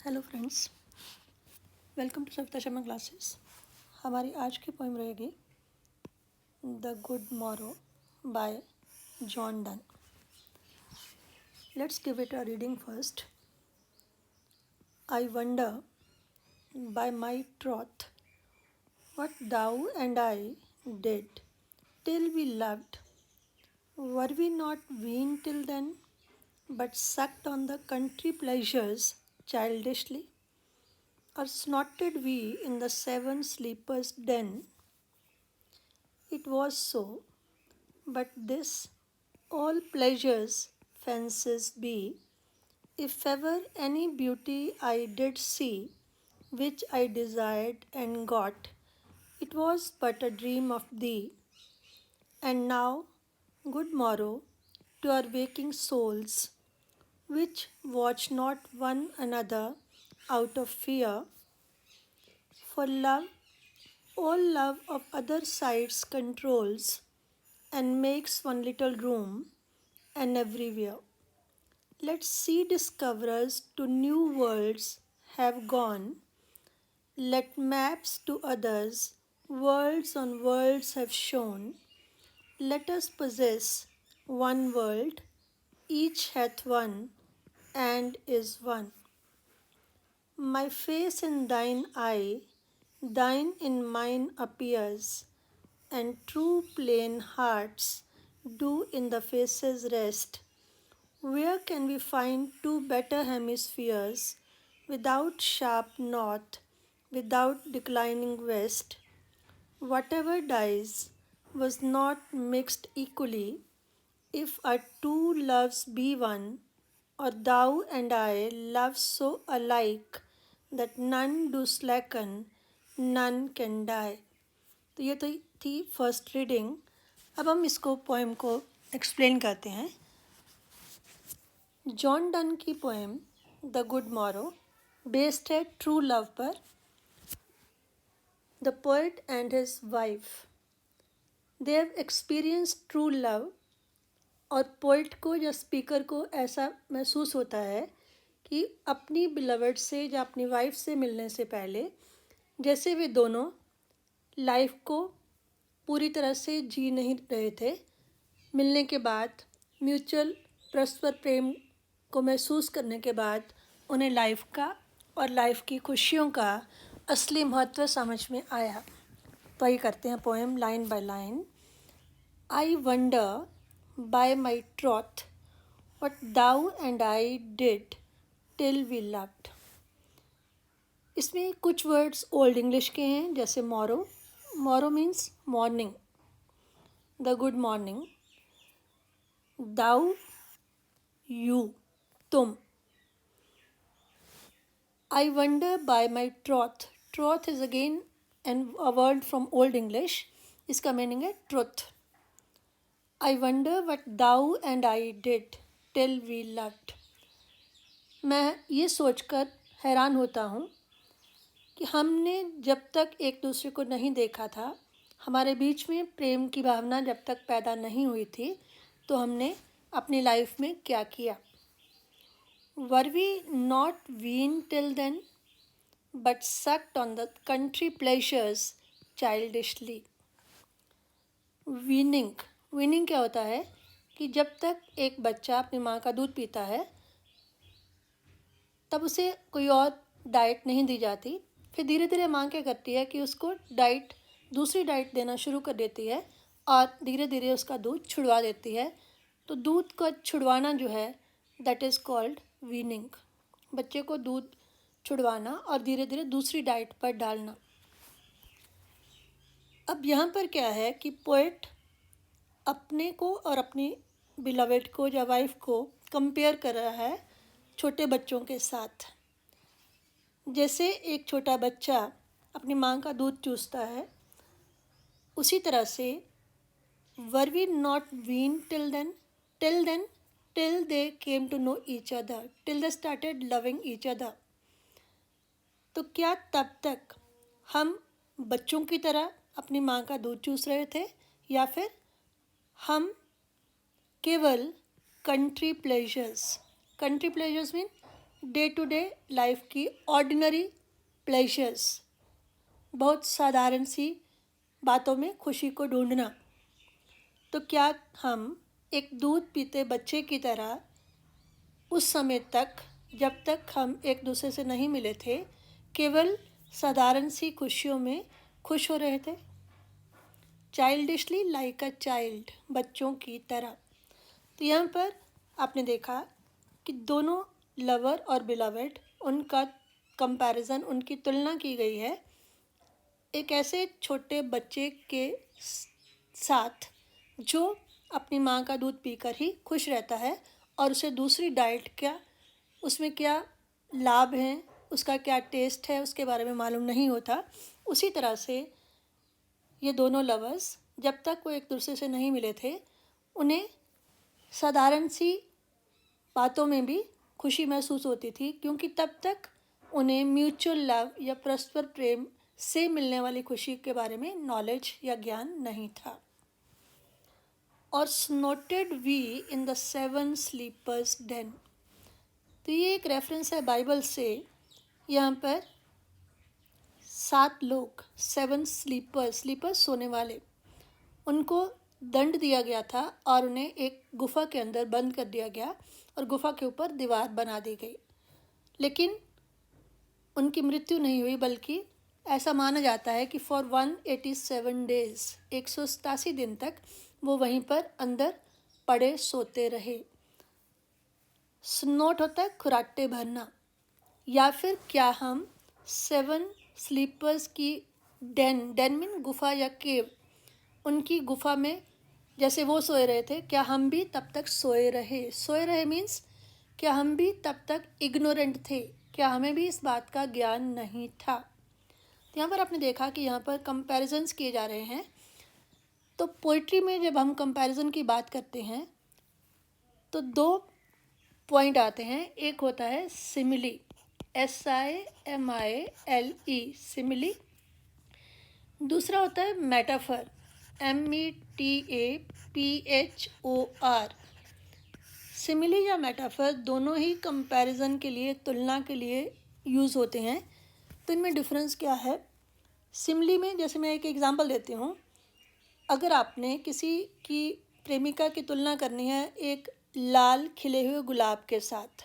Hello friends, welcome to Savita Sharma classes. हमारी आज की पोइम रहेगी the good morrow by John Donne. Let's give it a reading first. I wonder by my troth what thou and I did till we loved. Were we not weaned till then, but sucked on the country pleasures childishly? Or snorted we in the seven sleepers' den? It was so, but this all pleasures fancies be. If ever any beauty I did see, which I desired and got, it was but a dream of thee. And now, good morrow to our waking souls, which watch not one another out of fear, for love, all love of other sides controls, and makes one little room, and everywhere. Let sea discoverers to new worlds have gone, let maps to others, worlds on worlds have shown. Let us possess one world, each hath one, and is one. My face in thine eye, thine in mine appears, and true plain hearts do in the faces rest. Where can we find two better hemispheres, without sharp north, without declining west? Whatever dies was not mixed equally. If our two loves be one, or thou and I love so alike that none do slacken, none can die. तो ये तो थी first reading. अब हम इसको poem को explain करते हैं। जॉन डन की poem the good Morrow based है ट्रू लव पर। The poet and his wife they have experience true love. और पोइट को या स्पीकर को ऐसा महसूस होता है कि अपनी बिलवर्ड से या अपनी वाइफ से मिलने से पहले जैसे वे दोनों लाइफ को पूरी तरह से जी नहीं रहे थे, मिलने के बाद म्यूचुअल परस्पर प्रेम को महसूस करने के बाद उन्हें लाइफ का और लाइफ की खुशियों का असली महत्व समझ में आया। तो ये करते हैं poem line by line. I wonder by my troth, what thou and I did till we loved। इसमें कुछ वर्ड्स ओल्ड इंग्लिश के हैं, जैसे morrow. Morrow means morning, the good morning. Thou, you, तुम। I wonder by my troth. Troth is again an a word from old English. इसका meaning है truth. I wonder what thou and I did till we loved। मैं ये सोचकर हैरान होता हूँ कि हमने जब तक एक दूसरे को नहीं देखा था, हमारे बीच में प्रेम की भावना जब तक पैदा नहीं हुई थी, तो हमने अपनी लाइफ में क्या किया। Were we not weaned till then, but sucked on the country pleasures childishly। Weaning क्या होता है कि जब तक एक बच्चा अपनी माँ का दूध पीता है तब उसे कोई और डाइट नहीं दी जाती। फिर धीरे धीरे माँ क्या करती है कि उसको दूसरी डाइट देना शुरू कर देती है और धीरे धीरे उसका दूध छुड़वा देती है। तो दूध का छुड़वाना जो है दैट इज़ कॉल्ड वीनिंग। बच्चे को दूध छुड़वाना और धीरे धीरे दूसरी डाइट पर डालना। अब यहाँ पर क्या है कि पोएट अपने को और अपनी बिलवेड को या वाइफ को कंपेयर कर रहा है छोटे बच्चों के साथ। जैसे एक छोटा बच्चा अपनी माँ का दूध चूसता है, उसी तरह से were we not wean till then till they came to know each other, till they started loving each other. तो क्या तब तक हम बच्चों की तरह अपनी माँ का दूध चूस रहे थे, या फिर हम केवल country pleasures mean day to day life की ऑर्डिनरी प्लेजर्स, बहुत साधारण सी बातों में खुशी को ढूंढना। तो क्या हम एक दूध पीते बच्चे की तरह उस समय तक, जब तक हम एक दूसरे से नहीं मिले थे, केवल साधारण सी खुशियों में खुश हो रहे थे? चाइल्डिशली लाइक अ चाइल्ड, बच्चों की तरह। तो यहाँ पर आपने देखा कि दोनों लवर और बिलवेड, उनका कंपैरिजन, उनकी तुलना की गई है एक ऐसे छोटे बच्चे के साथ जो अपनी माँ का दूध पीकर ही खुश रहता है और उसे दूसरी डाइट क्या, उसमें क्या लाभ हैं, उसका क्या टेस्ट है, उसके बारे में मालूम नहीं होता। उसी तरह से ये दोनों लवर्स, जब तक वो एक दूसरे से नहीं मिले थे, उन्हें साधारण सी बातों में भी खुशी महसूस होती थी, क्योंकि तब तक उन्हें म्यूचुअल लव या परस्पर प्रेम से मिलने वाली खुशी के बारे में नॉलेज या ज्ञान नहीं था। और snorted we in the seven sleepers den, तो ये एक रेफरेंस है बाइबल से। यहाँ पर 7 लोग, 7 स्लीपर्स सोने वाले, उनको दंड दिया गया था और उन्हें एक गुफा के अंदर बंद कर दिया गया और गुफा के ऊपर दीवार बना दी गई। लेकिन उनकी मृत्यु नहीं हुई, बल्कि ऐसा माना जाता है कि फॉर 187 डेज, 187 दिन तक वो वहीं पर अंदर पड़े सोते रहे। स्नोट होता है खुराटे भरना। या फिर क्या हम 7 स्लीपर्स की डेन मीन गुफा या केव, उनकी गुफा में जैसे वो सोए रहे थे, क्या हम भी तब तक सोए रहे मीन्स क्या हम भी तब तक इग्नोरेंट थे, क्या हमें भी इस बात का ज्ञान नहीं था? तो यहाँ पर आपने देखा कि यहाँ पर कंपैरिजन्स किए जा रहे हैं। तो पोइट्री में जब हम कंपैरिजन की बात करते हैं तो 2 पॉइंट आते हैं। एक होता है सिमिली, SIMILE, सिमिली। दूसरा होता है मेटाफर, METAPHOR। सिमिली या मेटाफर दोनों ही कंपैरिजन के लिए, तुलना के लिए यूज़ होते हैं। तो इनमें डिफरेंस क्या है? सिमिली में, जैसे मैं एक एग्जांपल देती हूँ, अगर आपने किसी की प्रेमिका की तुलना करनी है एक लाल खिले हुए गुलाब के साथ,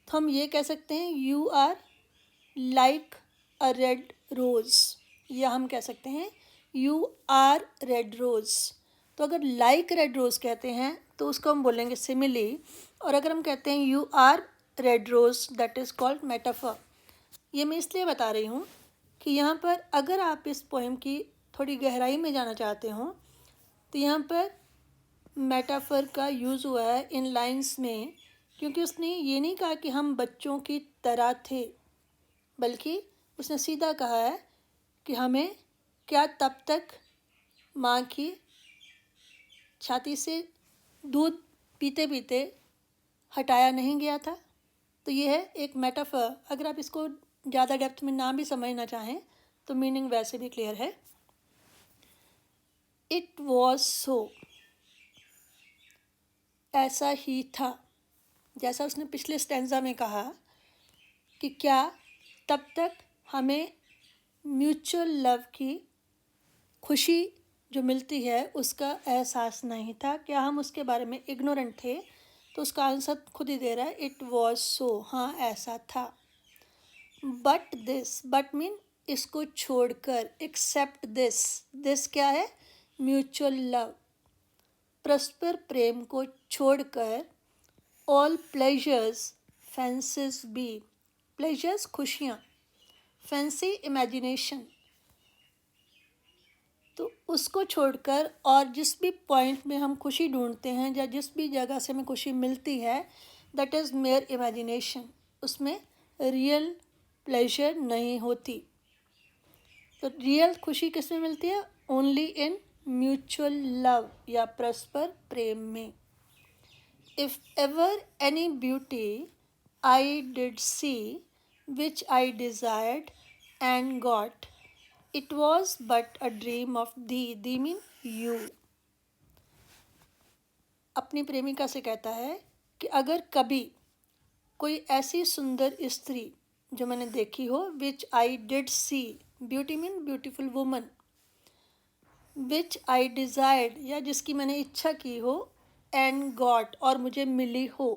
तो हम ये कह सकते हैं you are like a red rose, या हम कह सकते हैं यू आर रेड रोज़। तो अगर लाइक रेड रोज़ कहते हैं तो उसको हम बोलेंगे सिमिली, और अगर हम कहते हैं you are red rose, that is called metaphor. ये मैं इसलिए बता रही हूँ कि यहाँ पर अगर आप इस पोएम की थोड़ी गहराई में जाना चाहते हो तो यहाँ पर मेटाफर का यूज़ हुआ है इन लाइंस में, क्योंकि उसने ये नहीं कहा कि हम बच्चों की तरह थे, बल्कि उसने सीधा कहा है कि हमें क्या तब तक माँ की छाती से दूध पीते पीते हटाया नहीं गया था। तो ये है एक मेटाफर। अगर आप इसको ज़्यादा डेप्थ में ना भी समझना चाहें तो मीनिंग वैसे भी क्लियर है। इट वॉज सो, ऐसा ही था, जैसा उसने पिछले स्टैंजा में कहा कि क्या तब तक हमें म्यूचुअल लव की खुशी जो मिलती है उसका एहसास नहीं था, क्या हम उसके बारे में इग्नोरेंट थे? तो उसका आंसर खुद ही दे रहा है, इट वॉज सो, हाँ ऐसा था। बट दिस, बट मीन इसको छोड़कर, एक्सेप्ट दिस, दिस क्या है? म्यूचुअल लव, परस्पर प्रेम को छोड़कर, all pleasures fancies be, pleasures खुशियाँ, फैंसी इमेजिनेशन, तो उसको छोड़कर और जिस भी पॉइंट में हम खुशी ढूंढते हैं या जिस भी जगह से हमें खुशी मिलती है, दैट इज़ मेयर इमेजिनेशन, उसमें रियल प्लेजर नहीं होती। तो रियल खुशी किस में मिलती है? ओनली इन म्यूचुअल लव या परस्पर प्रेम में। If ever any beauty I did see which I desired and got, it was but a dream of thee mean you. अपनी प्रेमिका से कहता है कि अगर कभी कोई ऐसी सुंदर स्त्री जो मैंने देखी हो, which I did see, beauty mean beautiful woman, which I desired या जिसकी मैंने इच्छा की हो, एंड गॉट और मुझे मिली हो,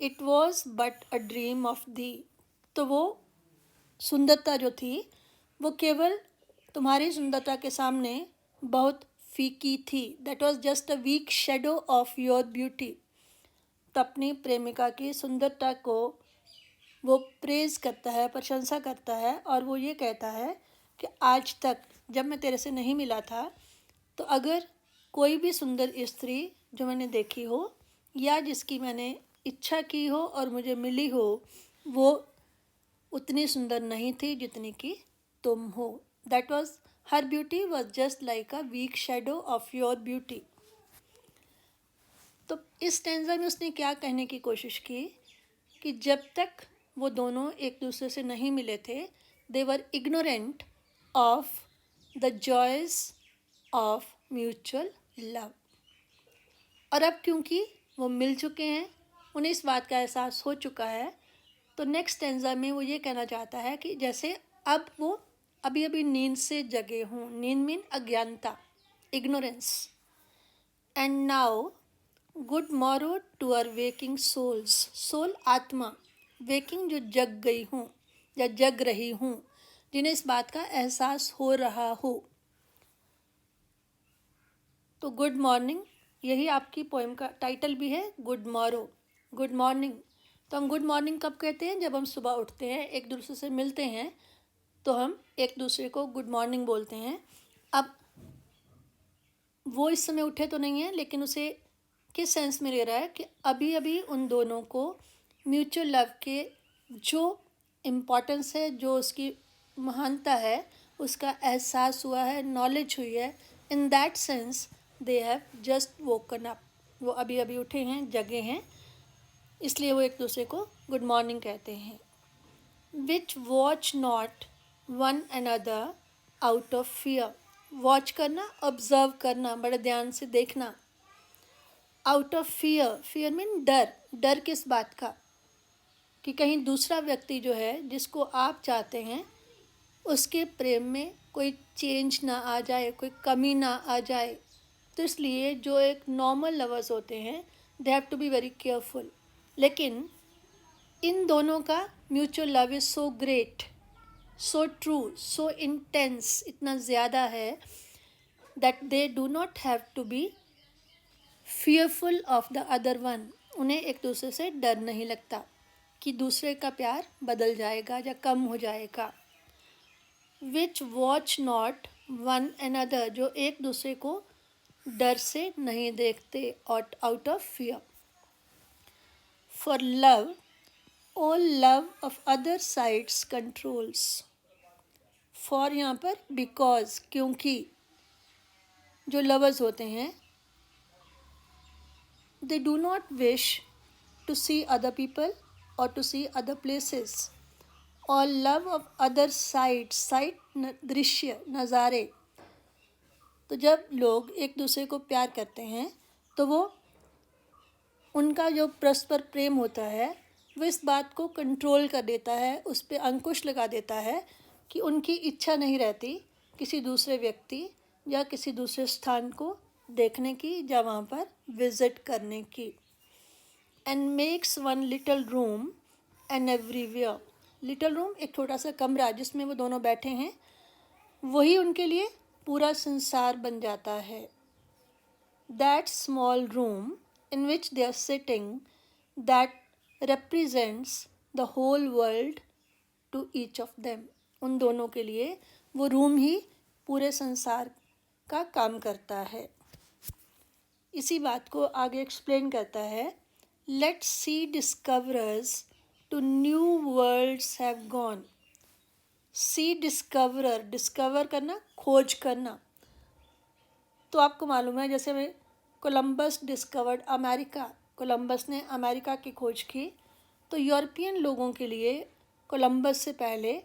it was but a dream of दी, तो वो सुंदरता जो थी वो केवल तुम्हारी सुंदरता के सामने बहुत फीकी थी, that was just a weak shadow of your beauty. तो अपनी प्रेमिका की सुंदरता को वो प्रेज़ करता है, प्रशंसा करता है, और वो ये कहता है कि आज तक जब मैं तेरे से नहीं मिला था, तो अगर कोई भी सुंदर स्त्री जो मैंने देखी हो या जिसकी मैंने इच्छा की हो और मुझे मिली हो, वो उतनी सुंदर नहीं थी जितनी कि तुम हो। That was her beauty was just like a weak shadow of your beauty. तो इस स्टैंजा में उसने क्या कहने की कोशिश की कि जब तक वो दोनों एक दूसरे से नहीं मिले थे, they were ignorant of the joys of mutual love. और अब क्योंकि वो मिल चुके हैं, उन्हें इस बात का एहसास हो चुका है, तो नेक्स्ट स्टैंजा में वो ये कहना चाहता है कि जैसे अब वो अभी अभी नींद से जगे हों, नींद मीन अज्ञानता, ignorance, and now good morrow to our waking souls, soul आत्मा, वेकिंग जो जग गई हूँ या जग रही हूँ, जिन्हें इस बात का एहसास हो रहा हो। तो गुड मॉर्निंग, यही आपकी पोएम का टाइटल भी है, गुड मॉरो, गुड मॉर्निंग। तो हम गुड मॉर्निंग कब कहते हैं? जब हम सुबह उठते हैं, एक दूसरे से मिलते हैं, तो हम एक दूसरे को गुड मॉर्निंग बोलते हैं। अब वो इस समय उठे तो नहीं है, लेकिन उसे किस सेंस में ले रहा है कि अभी अभी उन दोनों को म्यूचुअल लव के जो इम्पोर्टेंस है, जो उसकी महानता है, उसका एहसास हुआ है, नॉलेज हुई है। In that sense they have just woken up, वो अभी अभी उठे हैं, जगे हैं, इसलिए वो एक दूसरे को गुड मॉर्निंग कहते हैं। Which watch not one another out of fear, watch करना, ऑब्जर्व करना, बड़े ध्यान से देखना। Out of fear, fear mean डर, डर किस बात का? कि कहीं दूसरा व्यक्ति जो है, जिसको आप चाहते हैं, उसके प्रेम में कोई चेंज ना आ जाए, कोई कमी ना आ जाए। तो इसलिए जो एक नॉर्मल लवर्स होते हैं, they have to be very careful. लेकिन इन दोनों का mutual love is so great, so true, so intense, इतना ज़्यादा है that they do not have to be fearful of the other one. उन्हें एक दूसरे से डर नहीं लगता कि दूसरे का प्यार बदल जाएगा या कम हो जाएगा। विच वॉच नॉट वन अनदर, जो एक दूसरे को डर से नहीं देखते, out of fear. For love all love of other sides controls. For यहाँ पर बिकॉज, क्योंकि जो लवर्स होते हैं, they do not wish to see other people or to see other places, or love of other sight, दृश्य, नज़ारे। तो जब लोग एक दूसरे को प्यार करते हैं, तो वो उनका जो परस्पर प्रेम होता है, वो इस बात को कंट्रोल कर देता है, उस पर अंकुश लगा देता है कि उनकी इच्छा नहीं रहती किसी दूसरे व्यक्ति या किसी दूसरे स्थान को देखने की या वहाँ पर विज़िट करने की। And makes one little room and everywhere, little room एक छोटा सा कमरा जिसमें वो दोनों बैठे हैं, वही उनके लिए पूरा संसार बन जाता है। That small room in which they are sitting, that represents the whole world to each of them, उन दोनों के लिए वो रूम ही पूरे संसार का काम करता है। इसी बात को आगे एक्सप्लेन करता है। Let sea discoverers to new worlds have gone. Sea discoverer, discover करना, खोज करना। तो आपको मालूम है, जैसे मैं कोलंबस डिस्कवर्ड अमेरिका, कोलंबस ने अमेरिका की खोज की, तो यूरोपियन लोगों के लिए कोलंबस से पहले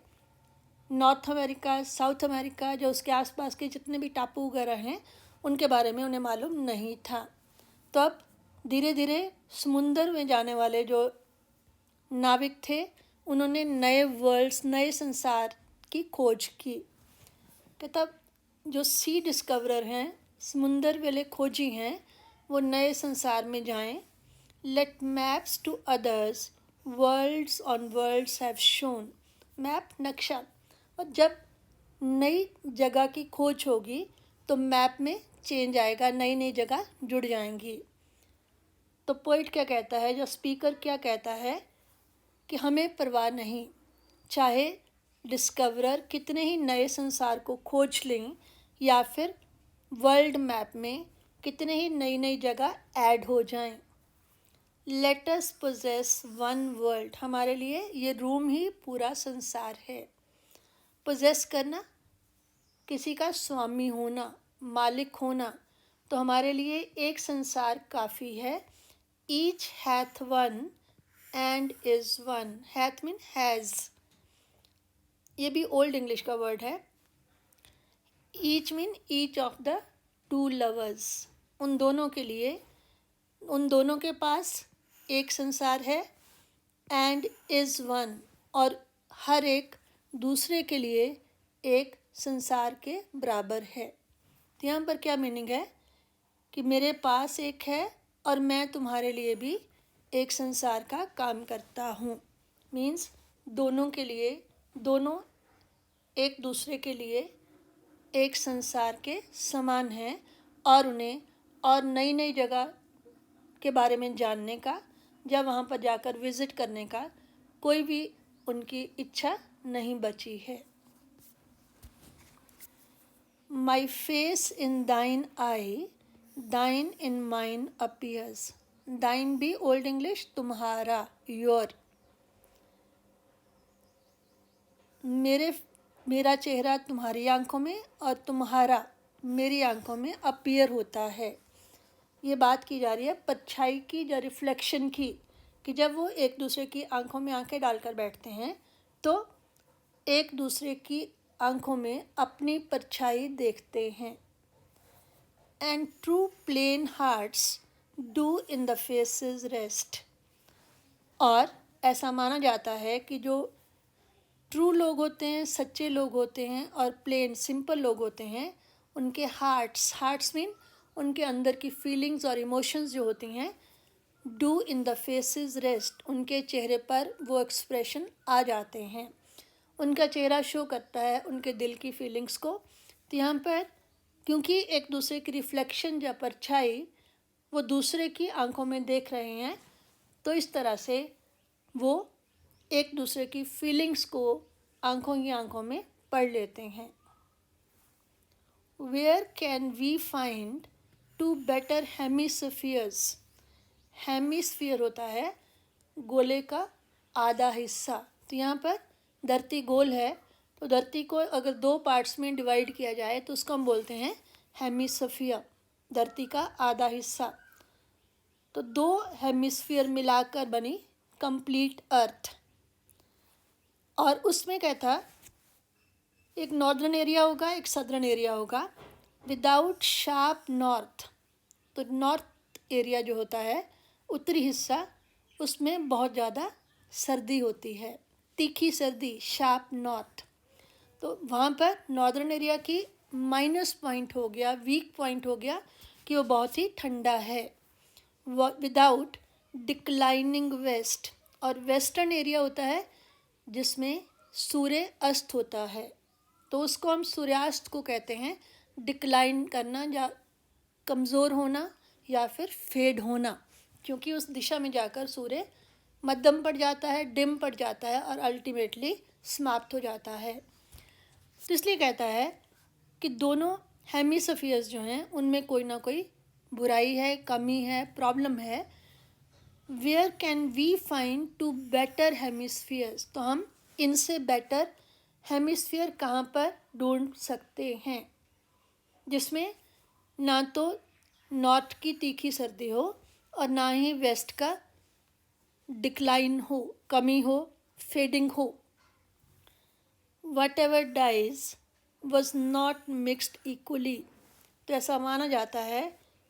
नॉर्थ अमेरिका, साउथ अमेरिका, जो उसके आसपास के जितने भी टापू वगैरह हैं, उनके बारे में उन्हें मालूम नहीं था। तो अब धीरे धीरे समुंदर में जाने वाले जो नाविक थे, उन्होंने नए वर्ल्ड्स, नए संसार की खोज की। कहता जो सी डिस्कवरर हैं, समुंदर वाले खोजी हैं, वो नए संसार में जाएं। Let maps to others worlds on worlds have shown. Map, नक्शा। और जब नई जगह की खोज होगी तो मैप में चेंज आएगा, नई नई जगह जुड़ जाएंगी। तो पोइट क्या कहता है, जो स्पीकर क्या कहता है कि हमें परवाह नहीं, चाहे डिस्कवरर कितने ही नए संसार को खोज लें या फिर वर्ल्ड मैप में कितने ही नई नई जगह ऐड हो जाएं। Let us possess one world. हमारे लिए ये रूम ही पूरा संसार है। पोजेस करना, किसी का स्वामी होना, मालिक होना, तो हमारे लिए एक संसार काफ़ी है। Each hath one and is one. Hath mean has, ये भी ओल्ड इंग्लिश का वर्ड है। Each mean each of the two lovers. उन दोनों के लिए, उन दोनों के पास एक संसार है। एंड इज़ वन, और हर एक दूसरे के लिए एक संसार के बराबर है। तो यहाँ पर क्या मीनिंग है कि मेरे पास एक है और मैं तुम्हारे लिए भी एक संसार का काम करता हूँ। मीन्स दोनों के लिए, दोनों एक दूसरे के लिए एक संसार के समान हैं, और उन्हें और नई नई जगह के बारे में जानने का, या वहाँ पर जाकर विज़िट करने का कोई भी उनकी इच्छा नहीं बची है। माई फेस इन दाइन आई, दाइन इन माइन अपीयर्स। दाइन भी ओल्ड इंग्लिश तुम्हारा, योर। मेरा चेहरा तुम्हारी आंखों में और तुम्हारा मेरी आंखों में अपीयर होता है। ये बात की जा रही है परछाई की, या रिफ्लेक्शन की, कि जब वो एक दूसरे की आंखों में आंखें डालकर बैठते हैं तो एक दूसरे की आंखों में अपनी परछाई देखते हैं। And true plain hearts do in the faces rest. और ऐसा माना जाता है कि जो ट्रू लोग होते हैं, सच्चे लोग होते हैं, और प्लेन सिंपल लोग होते हैं, उनके हार्ट्स मीन उनके अंदर की फीलिंग्स और इमोशंस जो होती हैं, do in the faces rest, उनके चेहरे पर वो एक्सप्रेशन आ जाते हैं। उनका चेहरा शो करता है उनके दिल की फीलिंग्स को। तो यहाँ पर क्योंकि एक दूसरे की रिफ्लेक्शन या परछाई वो दूसरे की आंखों में देख रहे हैं, तो इस तरह से वो एक दूसरे की फीलिंग्स को आंखों की आंखों में पढ़ लेते हैं। Where can we find two better hemispheres. Hemisphere होता है गोले का आधा हिस्सा। तो यहाँ पर धरती गोल है, तो धरती को अगर दो पार्ट्स में डिवाइड किया जाए तो उसको हम बोलते हैं हेमिस्फीयर, धरती का आधा हिस्सा। तो दो हेमिस्फीयर मिलाकर बनी कंप्लीट अर्थ। और उसमें क्या था, एक नॉर्दर्न एरिया होगा, एक सदर्न एरिया होगा। विदाउट शार्प नॉर्थ, तो नॉर्थ एरिया जो होता है, उत्तरी हिस्सा, उसमें बहुत ज़्यादा सर्दी होती है, तीखी सर्दी, शार्प नॉर्थ। तो वहाँ पर नॉर्दर्न एरिया की माइनस पॉइंट हो गया, वीक पॉइंट हो गया कि वो बहुत ही ठंडा है। विदाउट डिक्लाइनिंग वेस्ट, और वेस्टर्न एरिया होता है जिसमें सूर्य अस्त होता है, तो उसको हम सूर्यास्त को कहते हैं। डिक्लाइन करना या कमज़ोर होना या फिर फेड होना, क्योंकि उस दिशा में जाकर सूर्य मध्यम पड़ जाता है, डिम पड़ जाता है और अल्टीमेटली समाप्त हो जाता है। तो इसलिए कहता है कि दोनों हेमिस्फीयर्स जो हैं उनमें कोई ना कोई बुराई है, कमी है, प्रॉब्लम है। Where can we find two better hemispheres, तो हम इनसे बेटर हेमिस्फीयर कहाँ पर ढूंढ सकते हैं जिसमें ना तो नॉर्थ की तीखी सर्दी हो और ना ही वेस्ट का डिक्लाइन हो, कमी हो, फेडिंग हो। Whatever dies was not mixed equally. तो ऐसा माना जाता है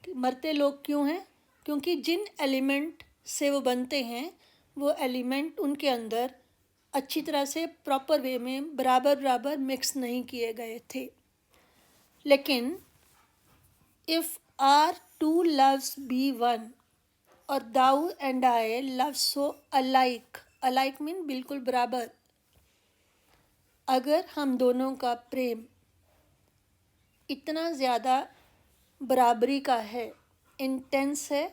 कि मरते लोग क्यों हैं, क्योंकि जिन एलिमेंट से वो बनते हैं वो एलिमेंट उनके अंदर अच्छी तरह से प्रॉपर वे में बराबर बराबर मिक्स नहीं किए गए थे। लेकिन if our two loves be one or thou and I love so alike, alike mean बिल्कुल बराबर, अगर हम दोनों का प्रेम इतना ज़्यादा बराबरी का है, इंटेंस है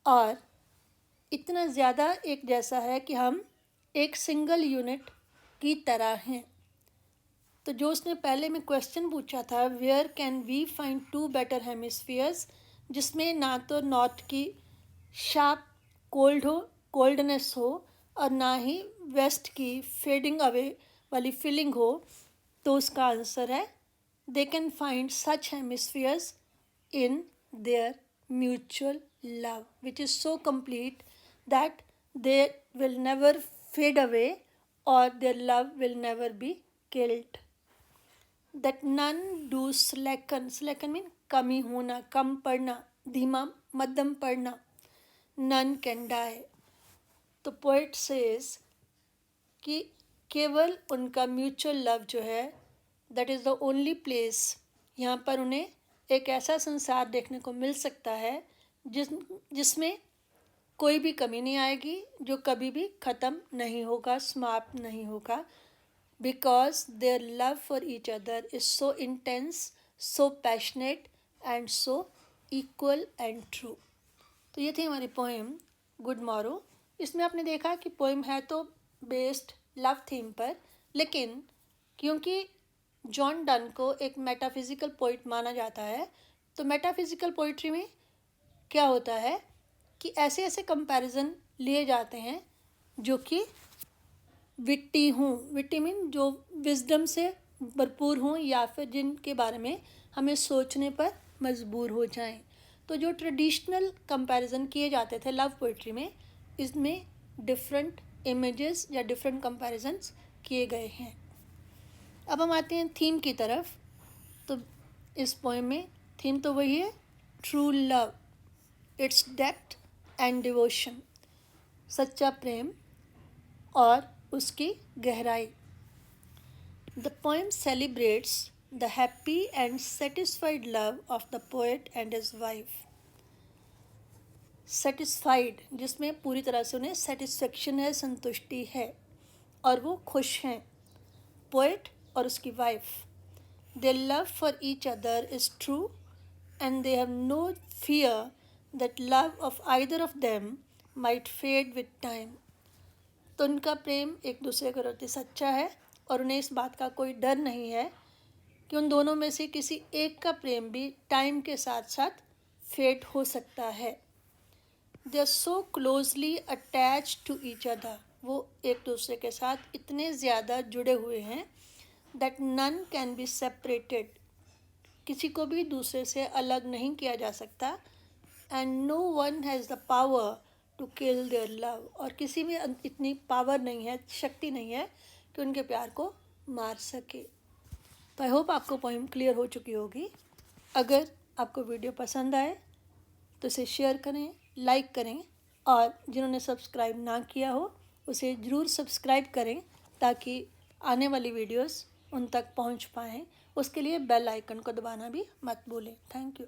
और इतना ज़्यादा एक जैसा है कि हम एक सिंगल यूनिट की तरह हैं, तो जो उसने पहले में क्वेश्चन पूछा था, where can we find two better hemispheres, जिसमें ना तो नॉर्थ की शार्प कोल्डनेस हो और ना ही वेस्ट की फेडिंग अवे वाली फीलिंग हो, तो उसका आंसर है they can find such hemispheres in their mutual love which is so complete that they will never fade away or their love will never be killed. That none do slacken, slacken mean कमी होना, कम पड़ना, धीमा मध्यम पड़ना, none can die. तो poet says कि केवल उनका म्यूचुअल लव जो है that is the only place, यहाँ पर उन्हें एक ऐसा संसार देखने को मिल सकता है जिसमें कोई भी कमी नहीं आएगी, जो कभी भी ख़त्म नहीं होगा, समाप्त नहीं होगा, because there love for each other is so intense, so passionate and so equal and true. तो ये थी हमारी पोएम गुड मॉरो। इसमें आपने देखा कि पोएम है तो बेस्ड लव थीम पर, लेकिन क्योंकि जॉन डन को एक मेटाफिज़िकल पोइट माना जाता है, तो मेटाफिज़िकल पोइट्री में क्या होता है कि ऐसे ऐसे कंपैरिजन लिए जाते हैं जो कि विट्टी हों, विट्टी मीन जो विजडम से भरपूर हों या फिर जिनके बारे में हमें सोचने पर मजबूर हो जाएं। तो जो ट्रेडिशनल कंपैरिजन किए जाते थे लव पोइट्री में, इसमें डिफरेंट इमेजेस या डिफरेंट कंपैरिजन्स किए गए हैं। अब हम आते हैं थीम की तरफ। तो इस पोएम में थीम तो वही है, true love, it's depth and devotion, सच्चा प्रेम और उसकी गहराई। The poem celebrates the happy and satisfied love of the poet and his wife. Satisfied जिसमें पूरी तरह से उन्हें सेटिस्फेक्शन है, संतुष्टि है और वो खुश हैं, पोएट और उसकी wife. Their love for each other is true and they have no fear that love of either of them might fade with time. तो उनका प्रेम एक दूसरे के प्रति सच्चा है और उन्हें इस बात का कोई डर नहीं है कि उन दोनों में से किसी एक का प्रेम भी टाइम के साथ साथ फेड हो सकता है। They are so closely attach to each other, वो एक दूसरे के साथ इतने ज़्यादा जुड़े हुए हैं that none can be separated, किसी को भी दूसरे से अलग नहीं किया जा सकता, and no one has the power to kill their love, और किसी में इतनी पावर नहीं है, शक्ति नहीं है कि उनके प्यार को मार सके। तो आई होप आपको पोएम क्लियर हो चुकी होगी। अगर आपको वीडियो पसंद आए तो इसे शेयर करें, लाइक करें और जिन्होंने सब्सक्राइब ना किया हो उसे ज़रूर सब्सक्राइब करें ताकि आने वाली वीडियोस उन तक पहुंच पाएँ। उसके लिए बेल आइकन को दबाना भी मत भूलें। Thank you.